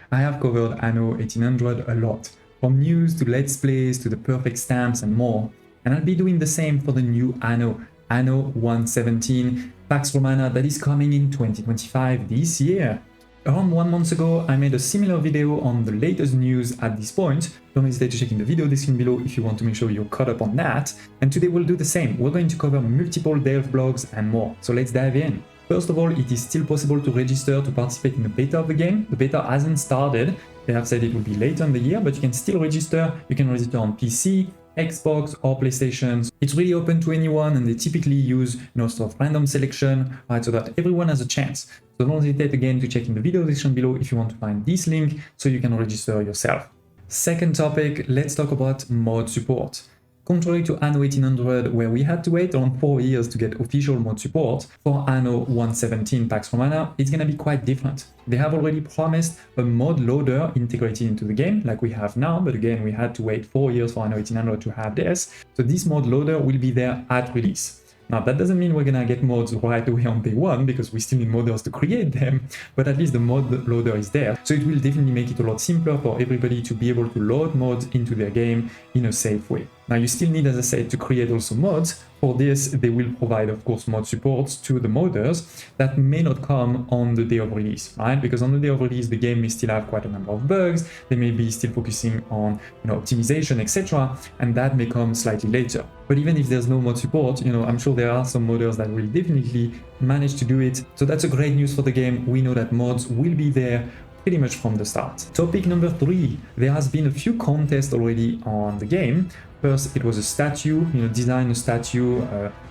I have covered Anno 1800 a lot, from news to let's plays to the perfect stamps and more, and I'll be doing the same for the new Anno 117 Pax Romana that is coming in 2025 this year. Around 1 month ago, I made a similar video on the latest news at this point. Don't hesitate to check in the video description below if you want to make sure you're caught up on that. And today we'll do the same. We're going to cover multiple dev blogs and more. So let's dive in. First of all, it is still possible to register to participate in the beta of the game. The beta hasn't started. They have said it will be later in the year, but you can still register. You can register on PC, Xbox or PlayStation. It's really open to anyone, and they typically use sort of random selection, right, so that everyone has a chance. So don't hesitate again to check in the video description below if you want to find this link so you can register yourself. Second topic, let's talk about mod support. Contrary to Anno 1800, where we had to wait around 4 years to get official mod support, for Anno 117 Pax Romana, it's gonna be quite different. They have already promised a mod loader integrated into the game, like we have now, but again, we had to wait 4 years for Anno 1800 to have this. So this mod loader will be there at release. Now, that doesn't mean we're gonna get mods right away on day one, because we still need modders to create them, but at least the mod loader is there. So it will definitely make it a lot simpler for everybody to be able to load mods into their game in a safe way. Now, you still need, as I said, to create also mods. For this, they will provide, of course, mod supports to the modders that may not come on the day of release, right? Because on the day of release, the game may still have quite a number of bugs. They may be still focusing on, optimization, etc., and that may come slightly later. But even if there's no mod support, I'm sure there are some modders that will definitely manage to do it. So that's a great news for the game. We know that mods will be there pretty much from the start. Topic number 3, there has been a few contests already on the game. First, it was a statue, design a statue,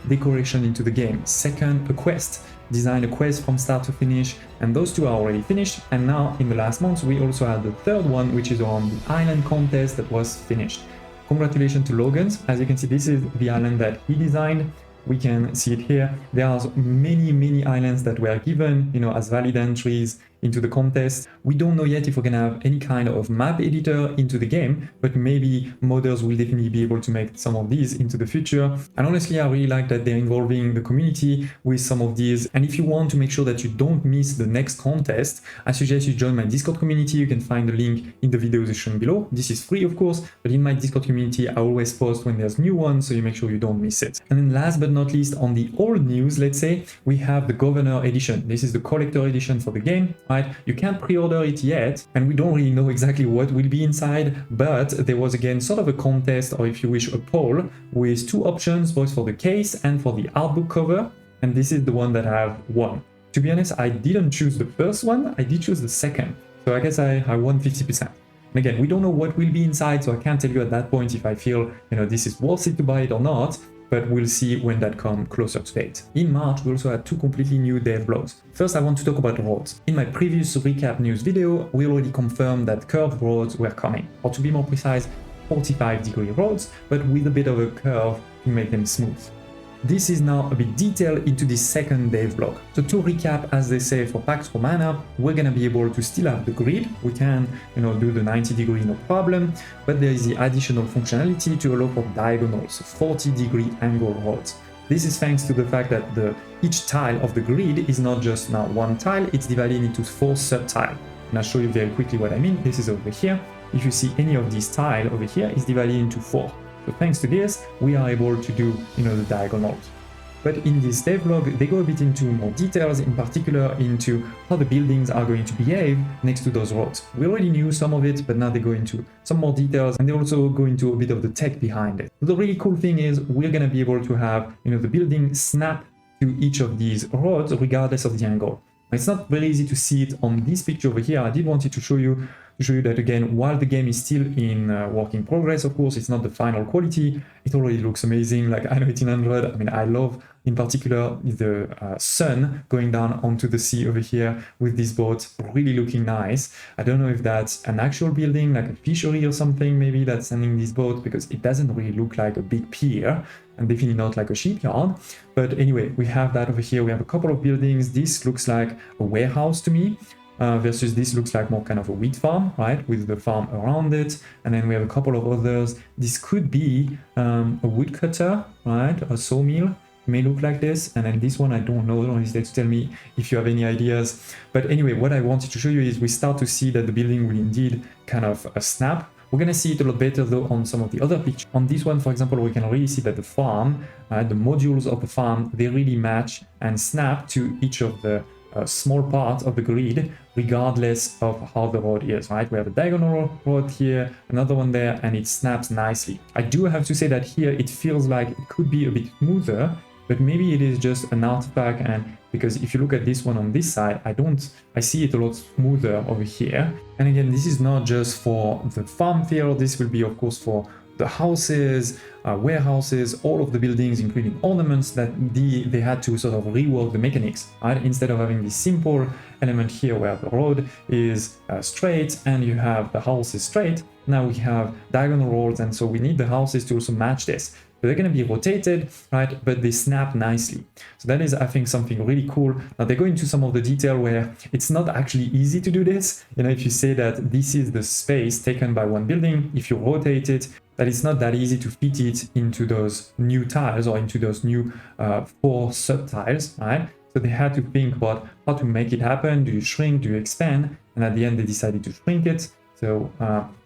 decoration into the game. Second, a quest, design a quest from start to finish, and those two are already finished. And now, in the last months, we also had the third one, which is on the island contest that was finished. Congratulations to Logan. As you can see, this is the island that he designed. We can see it here. There are many islands that were given, as valid entries into the contest. We don't know yet if we're gonna have any kind of map editor into the game, but maybe modders will definitely be able to make some of these into the future. And honestly, I really like that they're involving the community with some of these. And if you want to make sure that you don't miss the next contest, I suggest you join my Discord community. You can find the link in the video description below. This is free, of course, but in my Discord community, I always post when there's new ones, so you make sure you don't miss it. And then last but not least, on the old news, let's say, we have the Governor Edition. This is the collector edition for the game, right? You can't pre-order it yet, and we don't really know exactly what will be inside, but there was again sort of a contest, or if you wish, a poll, with 2 options, both for the case and for the artbook cover, and this is the one that I have won. To be honest, I didn't choose the first one, I did choose the second, so I guess I won 50%. And again, we don't know what will be inside, so I can't tell you at that point if I feel, this is worth it to buy it or not, but we'll see when that comes closer to date. In March, we also had 2 completely new dev blogs. First, I want to talk about roads. In my previous recap news video, we already confirmed that curved roads were coming, or to be more precise, 45-degree roads, but with a bit of a curve to make them smooth. This is now a bit detailed into this second dev blog. So to recap, as they say for Pax Romana, we're gonna be able to still have the grid. We can, do the 90-degree no problem, but there is the additional functionality to allow for diagonals, 40-degree angle roads. This is thanks to the fact that each tile of the grid is not just now one tile, it's divided into 4 sub-tiles. And I'll show you very quickly what I mean. This is over here. If you see any of these tiles over here, it's divided into 4. So thanks to this, we are able to do, the diagonals. But in this devlog, they go a bit into more details, in particular into how the buildings are going to behave next to those roads. We already knew some of it, but now they go into some more details, and they also go into a bit of the tech behind it. So the really cool thing is we're going to be able to have, the building snap to each of these roads regardless of the angle. It's not very easy to see it on this picture over here. I did want it to show you that again, while the game is still in work in progress, of course, it's not the final quality. It already looks amazing, like Anno 1800. I mean, I love, in particular, the sun going down onto the sea over here with this boat, really looking nice. I don't know if that's an actual building, like a fishery or something, maybe that's sending this boat, because it doesn't really look like a big pier, and definitely not like a shipyard. But anyway, we have that over here. We have a couple of buildings. This looks like a warehouse to me. Versus this looks like more kind of a wheat farm, right, with the farm around it. And then we have a couple of others. This could be a woodcutter, right, a sawmill. may look like this, and then this one I don't know, don't hesitate to tell me if you have any ideas. But anyway, what I wanted to show you is we start to see that the building will indeed kind of snap. We're gonna see it a lot better though on some of the other pictures. On this one, for example, we can really see that the farm, the modules of the farm, they really match and snap to each of the small parts of the grid, regardless of how the road is, right? We have a diagonal road here, another one there, and it snaps nicely. I do have to say that here it feels like it could be a bit smoother, but maybe it is just an artifact, and because if you look at this one on this side, I see it a lot smoother over here. And again, this is not just for the farm field, this will be of course for the houses, warehouses, all of the buildings, including ornaments, that they had to sort of rework the mechanics, right? Instead of having this simple element here where the road is straight and you have the house is straight, now we have diagonal roads, and so we need the houses to also match this. So they're going to be rotated, right? But they snap nicely. So that is, I think, something really cool. Now they go into some of the detail where it's not actually easy to do this. You know, if you say that this is the space taken by one building, if you rotate it, that it's not that easy to fit it into those new tiles or into those new 4 sub-tiles, right? So they had to think about how to make it happen. Do you shrink? Do you expand? And at the end, they decided to shrink it. So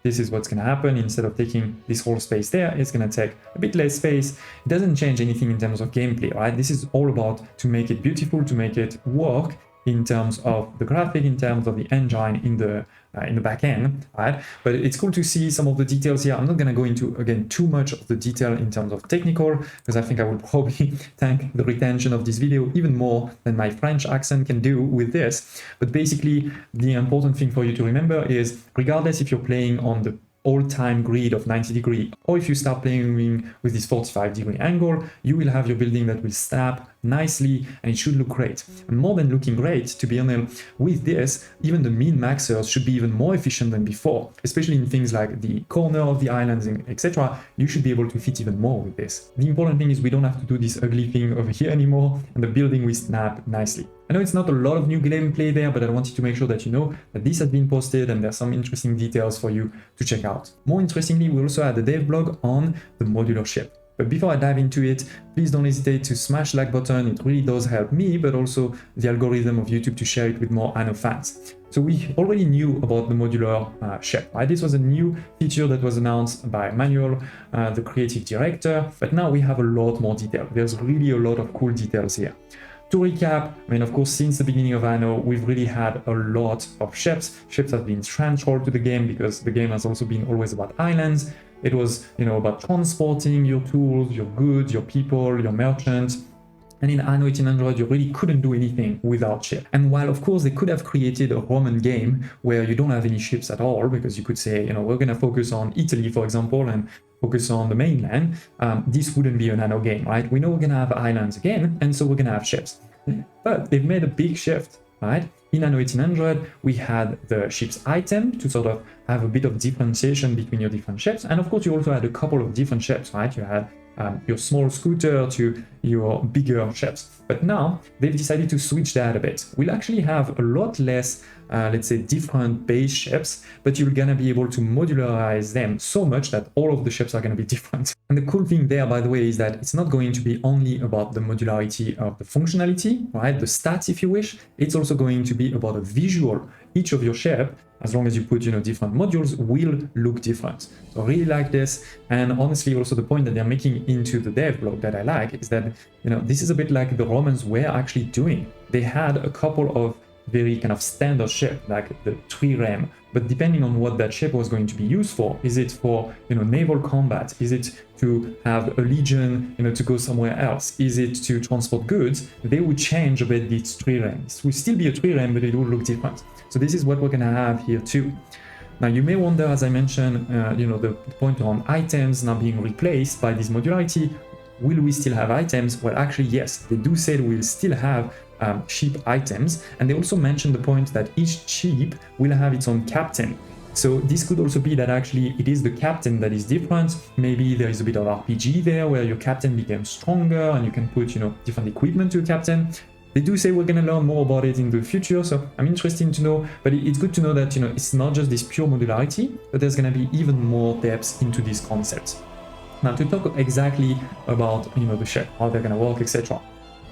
this is what's going to happen. Instead of taking this whole space there, it's going to take a bit less space. It doesn't change anything in terms of gameplay, right? This is all about to make it beautiful, to make it work in terms of the graphic, in terms of the engine in the back end, right? But it's cool to see some of the details here. I'm not going to go into, again, too much of the detail in terms of technical, because I think I will probably thank the retention of this video even more than my French accent can do with this. But basically, the important thing for you to remember is, regardless if you're playing on the all-time grid of 90 degree, or if you start playing with this 45-degree angle, you will have your building that will snap nicely and it should look great. And more than looking great, to be honest, with this, even the min-maxers should be even more efficient than before, especially in things like the corner of the islands, etc. You should be able to fit even more with this. The important thing is we don't have to do this ugly thing over here anymore, and the building will snap nicely. I know it's not a lot of new gameplay there, but I wanted to make sure that you know that this has been posted and there's some interesting details for you to check out. More interestingly, we also had a dev blog on the modular ship. But before I dive into it, please don't hesitate to smash the like button. It really does help me, but also the algorithm of YouTube to share it with more Anno fans. So we already knew about the modular ship, right? This was a new feature that was announced by Manuel, the creative director, but now we have a lot more detail. There's really a lot of cool details here. To recap, I mean, of course, since the beginning of Anno, we've really had a lot of ships. Ships have been central to the game because the game has also been always about islands. It was, you know, about transporting your tools, your goods, your people, your merchants. And in Anno 1800, you really couldn't do anything without ships. And while, of course, they could have created a Roman game where you don't have any ships at all, because you could say, you know, we're going to focus on Italy, for example, and focus on the mainland, this wouldn't be an Anno game, right? We know we're going to have islands again, and so we're going to have ships. But they've made a big shift, right? In Anno 1800, we had the ship's item to sort of have a bit of differentiation between your different ships. And of course, you also had a couple of different ships, right? You had your small scooter to your bigger ships. But now they've decided to switch that a bit. We'll actually have a lot less, let's say, different base ships, but you're gonna be able to modularize them so much that all of the ships are gonna be different. And the cool thing there, by the way, is that it's not going to be only about the modularity of the functionality, right? The stats, if you wish. It's also going to be about a visual. Each of your ship, as long as you put, you know, different modules, will look different. So I really like this. And honestly, also the point that they're making into the dev blog that I like is that, you know, this is a bit like the Romans were actually doing. They had a couple of very kind of standard ship, like the trireme, but depending on what that ship was going to be used for, is it for, you know, naval combat? Is it to have a legion, you know, to go somewhere else? Is it to transport goods? They would change a bit this trireme. It will still be a trireme, but it will look different. So this is what we're gonna have here too. Now you may wonder, as I mentioned, you know, the point on items now being replaced by this modularity. Will we still have items? Well, actually, yes, they do say we'll still have ship items, and they also mentioned the point that each ship will have its own captain. So this could also be that actually it is the captain that is different. Maybe there is a bit of RPG there where your captain becomes stronger and you can put, you know, different equipment to your captain. They do say we're going to learn more about it in the future, so I'm interested to know, but it's good to know that, you know, it's not just this pure modularity, but there's going to be even more depth into these concepts. Now, to talk exactly about, the ship, how they're going to work, etc.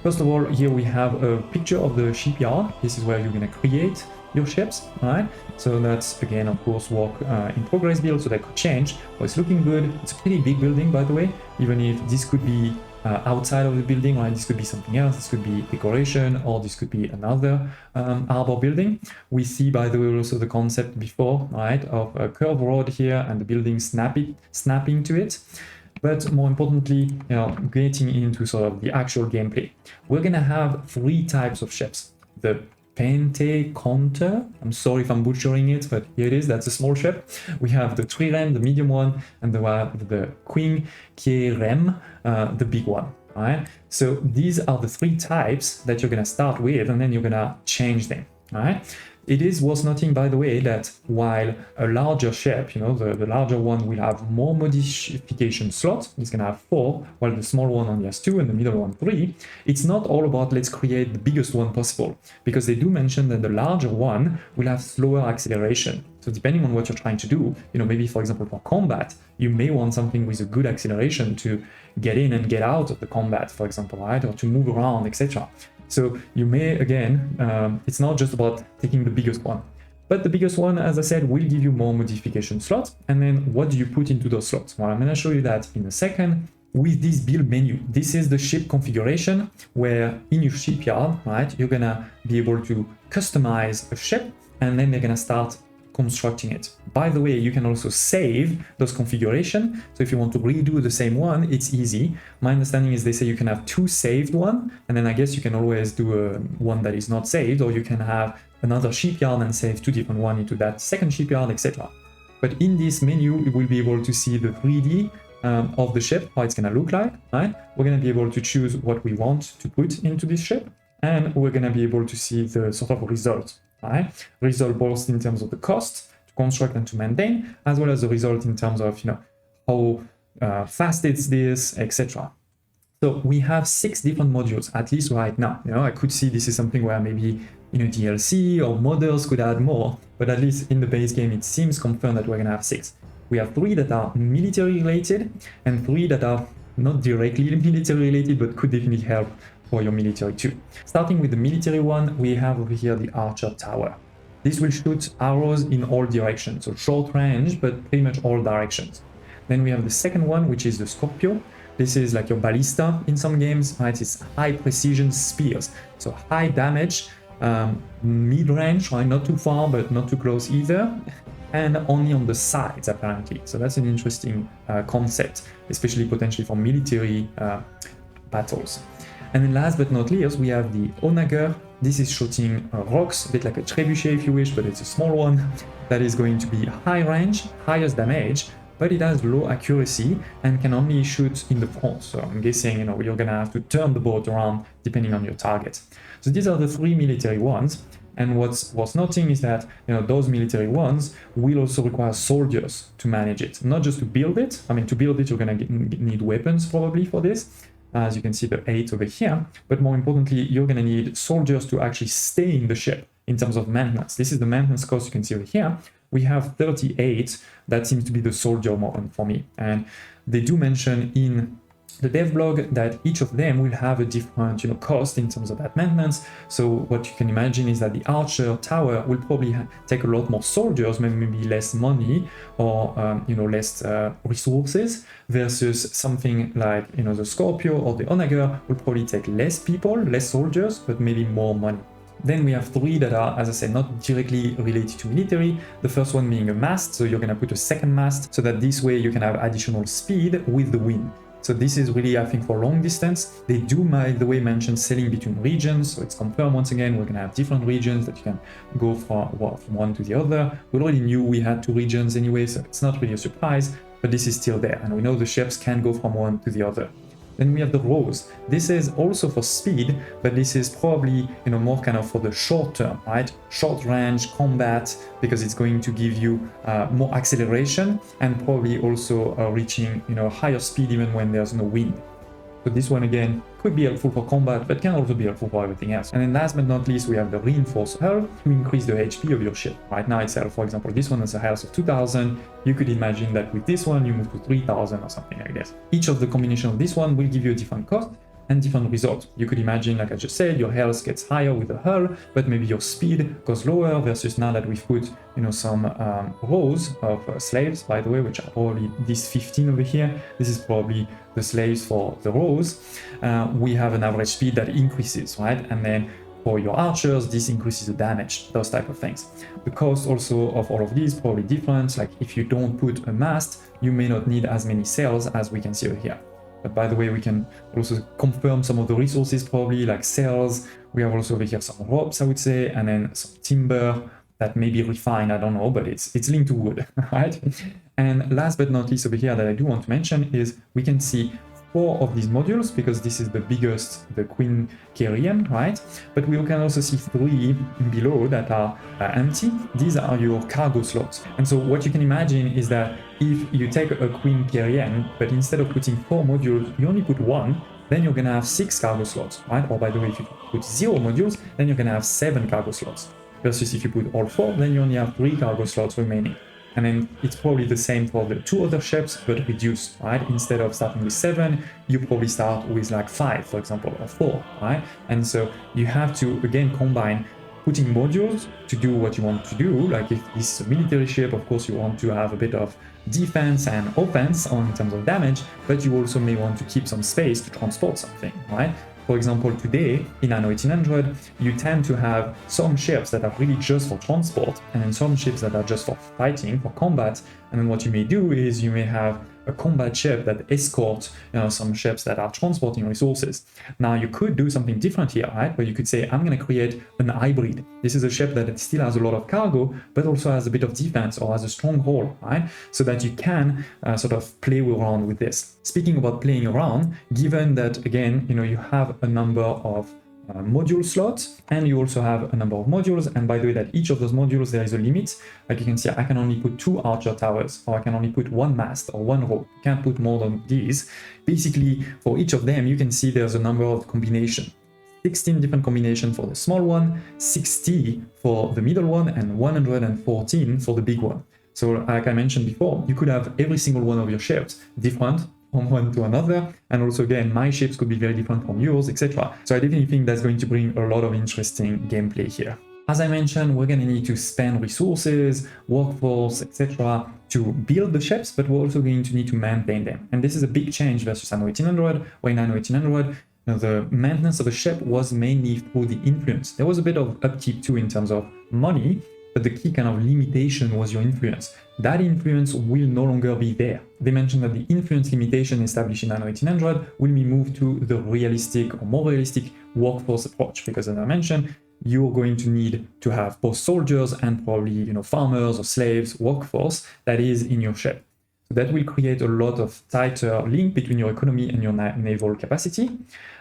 First of all, here we have a picture of the shipyard. This is where you're going to create your ships, right? So that's, again, of course, work in progress build, so that could change, but it's looking good. It's a pretty big building, by the way, even if this could be outside of the building, right? This could be something else, this could be decoration, or this could be another harbor building. We see, by the way, also the concept before, right, of a curved road here and the building snapping to it. But more importantly, getting into sort of the actual gameplay. We're gonna have 3 types of ships. The Pente-Conter, I'm sorry if I'm butchering it, but here it is, that's a small ship. We have the Trireme, the medium one, and the Quinquereme, the big one. Right? So these are the 3 types that you're gonna start with, and then you're gonna change them. Right? It is worth noting, by the way, that while a larger ship, the larger one will have more modification slots, it's going to have 4, while the small one only has 2 and the middle one 3, it's not all about let's create the biggest one possible, because they do mention that the larger one will have slower acceleration. So depending on what you're trying to do, maybe for example for combat, you may want something with a good acceleration to get in and get out of the combat, for example, right, or to move around, etc. So you may, again, it's not just about taking the biggest one, but the biggest one, as I said, will give you more modification slots. And then what do you put into those slots? Well, I'm going to show you that in a second with this build menu. This is the ship configuration where in your shipyard, right, you're going to be able to customize a ship, and then they're going to start constructing it. By the way, you can also save those configuration. So if you want to redo the same one, it's easy. My understanding is they say you can have 2 saved one, and then I guess you can always do one that is not saved, or you can have another shipyard and save 2 different ones into that second shipyard, etc. But in this menu, you will be able to see the 3D of the ship, how it's going to look like, right? We're going to be able to choose what we want to put into this ship, and we're going to be able to see the sort of result. Right? Result both in terms of the cost to construct and to maintain, as well as the result in terms of how fast it's this, etc. So we have 6 different modules, at least right now. I could see this is something where maybe DLC or modders could add more, but at least in the base game it seems confirmed that we're gonna have 6. We have 3 that are military related and 3 that are not directly military related, but could definitely help for your military too. Starting with the military one, we have over here the Archer Tower. This will shoot arrows in all directions, so short range, but pretty much all directions. Then we have the second one, which is the Scorpio. This is like your ballista in some games, right? It's high precision spears, so high damage, mid-range, right? Not too far, but not too close either, and only on the sides apparently. So that's an interesting concept, especially potentially for military battles. And then last but not least, we have the Onager. This is shooting rocks, a bit like a trebuchet if you wish, but it's a small one that is going to be high range, highest damage, but it has low accuracy and can only shoot in the front. So I'm guessing, you're gonna have to turn the boat around depending on your target. So these are the 3 military ones. And what's worth noting is that those military ones will also require soldiers to manage it, not just to build it. I mean, to build it, you're gonna need weapons probably for this. As you can see the 8 over here, but more importantly, you're going to need soldiers to actually stay in the ship in terms of maintenance. This is the maintenance cost you can see over here. We have 38, that seems to be the soldier moment for me. And they do mention in the dev blog that each of them will have a different cost in terms of that maintenance. So what you can imagine is that the Archer Tower will probably take a lot more soldiers, maybe less money or less resources, versus something like the Scorpio or the Onager will probably take less people, less soldiers, but maybe more money. Then we have 3 that are, as I said, not directly related to military. The first one being a mast, so you're going to put a second mast so that this way you can have additional speed with the wind. So this is really, I think, for long distance. They do, by the way, mention sailing between regions. So it's confirmed once again, we're going to have different regions that you can go from one to the other. We already knew we had 2 regions anyway, so it's not really a surprise, but this is still there. And we know the ships can go from one to the other. Then we have the Rose. This is also for speed, but this is probably more kind of for the short term, right? Short range combat, because it's going to give you more acceleration and probably also reaching higher speed even when there's no wind. So this one again could be helpful for combat, but can also be helpful for everything else. And then last but not least, we have the reinforced hull to increase the HP of your ship. Right now itself, for example, this one has a health of 2000. You could imagine that with this one, you move to 3000 or something like this. Each of the combination of this one will give you a different cost and different results. You could imagine, like I just said, your health gets higher with the hull, but maybe your speed goes lower versus now that we've put, you know, some rows of slaves, by the way, which are probably these 15 over here. This is probably the slaves for the rows. We have an average speed that increases, right? And then for your archers, this increases the damage, those type of things. The cost also of all of these probably different. Like if you don't put a mast, you may not need as many sails as we can see over here. But by the way, we can also confirm some of the resources probably, like sails. We have also over here some ropes, I would say, and then some timber that may be refined, I don't know, but it's linked to wood, right? And last but not least over here that I do want to mention is we can see 4 of these modules, because this is the biggest, the Queen Kyrian, right? But we can also see 3 below that are empty. These are your cargo slots. And so what you can imagine is that if you take a Queen Kyrian, but instead of putting 4 modules, you only put 1, then you're gonna have 6 cargo slots, right? Or by the way, if you put 0 modules, then you're gonna have 7 cargo slots. Versus if you put all 4, then you only have 3 cargo slots remaining. And then it's probably the same for the 2 other ships, but reduced, right? Instead of starting with 7, you probably start with like 5, for example, or 4, right? And so you have to, again, combine putting modules to do what you want to do. Like if this is a military ship, of course, you want to have a bit of defense and offense in terms of damage, but you also may want to keep some space to transport something, right? For example, today in Anno 1800, you tend to have some ships that are really just for transport, and then some ships that are just for fighting, for combat. And then what you may do is you may have a combat ship that escorts, you know, some ships that are transporting resources. Now you could do something different here, right? Where you could say, I'm going to create an hybrid. This is a ship that still has a lot of cargo, but also has a bit of defense or has a strong hull, right? So that you can sort of play around with this. Speaking about playing around, given that, again, you know, you have a number of module slots, and you also have a number of modules, and by the way that each of those modules there is a limit. Like you can see, I can only put 2 archer towers, or I can only put 1 mast or 1 rope. You can't put more than these. Basically, for each of them, you can see there's a number of combination. 16 different combinations for the small one, 60 for the middle one, and 114 for the big one. So like I mentioned before, you could have every single one of your ships different from one to another, and also again my ships could be very different from yours, etc. So I definitely think that's going to bring a lot of interesting gameplay here. As I mentioned, we're going to need to spend resources, workforce, etc. to build the ships, but we're also going to need to maintain them. And this is a big change versus Anno 1800, where in Anno 1800 the maintenance of a ship was mainly through the influence. There was a bit of upkeep too in terms of money, but the key kind of limitation was your influence. That influence will no longer be there. They mentioned that the influence limitation established in Anno 1800 will be moved to the realistic or more realistic workforce approach, because as I mentioned, you're going to need to have both soldiers and probably, you know, farmers or slaves workforce that is in your ship. So that will create a lot of tighter link between your economy and your naval capacity.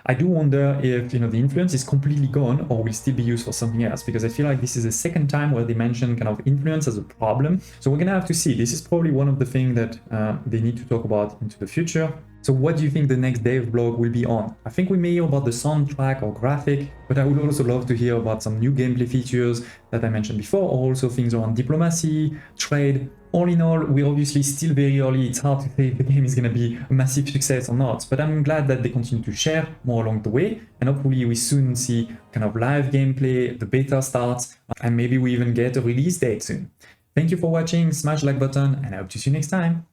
I do wonder if, you know, the influence is completely gone or will still be used for something else, because I feel like this is the second time where they mention kind of influence as a problem. So we're gonna have to see. This is probably one of the things that they need to talk about into the future. So what do you think the next dev blog will be on? I think we may hear about the soundtrack or graphic, but I would also love to hear about some new gameplay features that I mentioned before, or also things around diplomacy, trade. All in all, we're obviously still very early. It's hard to say if the game is going to be a massive success or not, but I'm glad that they continue to share more along the way, and hopefully we soon see kind of live gameplay, the beta starts, and maybe we even get a release date soon. Thank you for watching, smash the like button, and I hope to see you next time.